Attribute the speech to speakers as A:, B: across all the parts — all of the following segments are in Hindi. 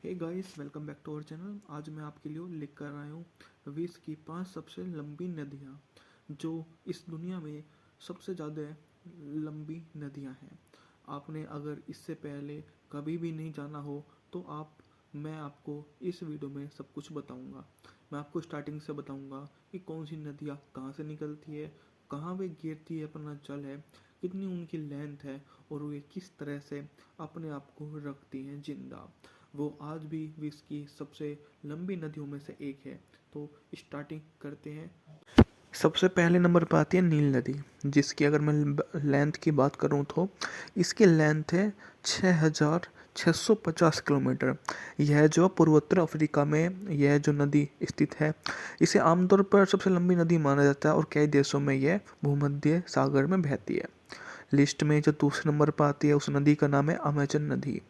A: Hey guys, welcome back to our channel. आज मैं आपके लिए लेकर आया हूँ विश्व की 5 सबसे लंबी नदियाँ, जो इस दुनिया में सबसे ज़्यादा लंबी नदियाँ हैं। आपने अगर इससे पहले कभी भी नहीं जाना हो तो मैं आपको इस वीडियो में सब कुछ बताऊंगा। मैं आपको स्टार्टिंग से बताऊंगा कि कौन सी नदियाँ कहाँ से निकलती है, कहाँ वे गिरती है, अपना जल है, कितनी उनकी लेंथ है और वे किस तरह से अपने आप को रखती हैं जिंदा। वो आज भी विश्व की सबसे लंबी नदियों में से एक है। तो स्टार्टिंग करते हैं। सबसे पहले नंबर पर आती है नील नदी, जिसकी अगर मैं लेंथ की बात करूं तो इसकी लेंथ है 6,650 किलोमीटर। यह जो पूर्वोत्तर अफ्रीका में यह जो नदी स्थित है, इसे आमतौर पर सबसे लंबी नदी माना जाता है और कई देशों में यह भूमध्य सागर में बहती है। लिस्ट में जो दूसरे नंबर पर आती है उस नदी का नाम है अमेजन नदी,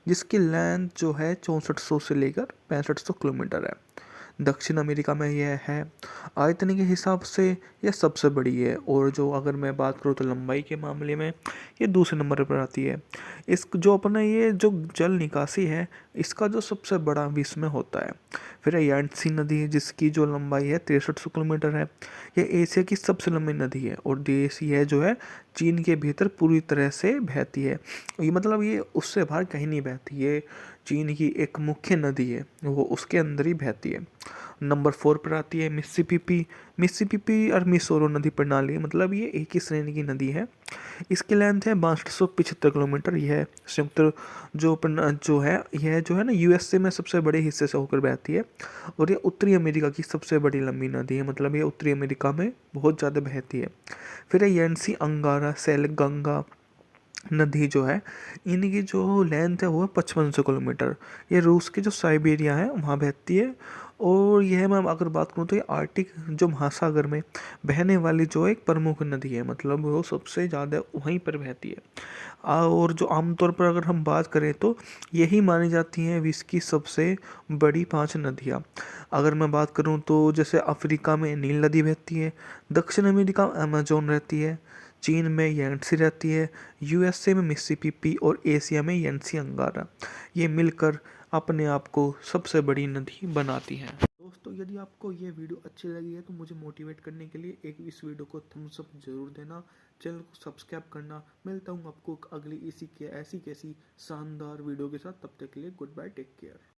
A: जिसकी लेंथ जो है 6400 से लेकर 6500 किलोमीटर है। दक्षिण अमेरिका में यह है। आयतन के हिसाब से यह सबसे बड़ी है, और जो अगर मैं बात करूँ तो लंबाई के मामले में ये दूसरे नंबर पर आती है। इस जो अपना ये जो जल निकासी है, इसका जो सबसे बड़ा विश्व में होता है। फिर है यांसी नदी, जिसकी जो लंबाई है 6300 किलोमीटर है। यह एशिया की सबसे लंबी नदी है और देश यह जो है चीन के भीतर पूरी तरह से बहती है। ये मतलब ये उससे बाहर कहीं नहीं बहती, ये चीन की एक मुख्य नदी है, वो उसके अंदर ही बहती है। नंबर 4 पर आती है मिसिसिपी। मिसिसिपी और मिसोरो नदी प्रणाली, मतलब ये एक ही श्रेणी की नदी है। इसकी लेंथ है 6275 किलोमीटर। यह संयुक्त जो है ना यूएसए में सबसे बड़े हिस्से से होकर बहती है, और ये उत्तरी अमेरिका की सबसे बड़ी लंबी नदी है, मतलब ये उत्तरी अमेरिका में बहुत ज़्यादा बहती है। फिर है यांसी अंगारा सेल गंगा नदी जो है, इनकी जो लेंथ है वो है 5500 किलोमीटर। ये रूस के जो साइबेरिया है वहाँ बहती है, और यह मैं अगर बात करूँ तो ये आर्टिक जो महासागर में बहने वाली जो एक प्रमुख नदी है, मतलब वो सबसे ज़्यादा वहीं पर बहती है। और जो आमतौर पर अगर हम बात करें तो यही मानी जाती हैं विश्व की सबसे बड़ी 5 नदियाँ। अगर मैं बात करूँ तो जैसे अफ्रीका में नील नदी बहती है, दक्षिण अमेरिका में अमेजोन रहती है, चीन में यांसी रहती है, यूएसए में मिसिसिपी और एशिया में यांसी अंगारा। ये मिलकर अपने आप को सबसे बड़ी नदी बनाती हैं। दोस्तों, यदि आपको ये वीडियो अच्छी लगी है तो मुझे मोटिवेट करने के लिए एक इस वीडियो को थम्स अप जरूर देना, चैनल को सब्सक्राइब करना। मिलता हूँ आपको अगली इसी के ऐसी कैसी शानदार वीडियो के साथ। तब तक के लिए गुड बाय, टेक केयर।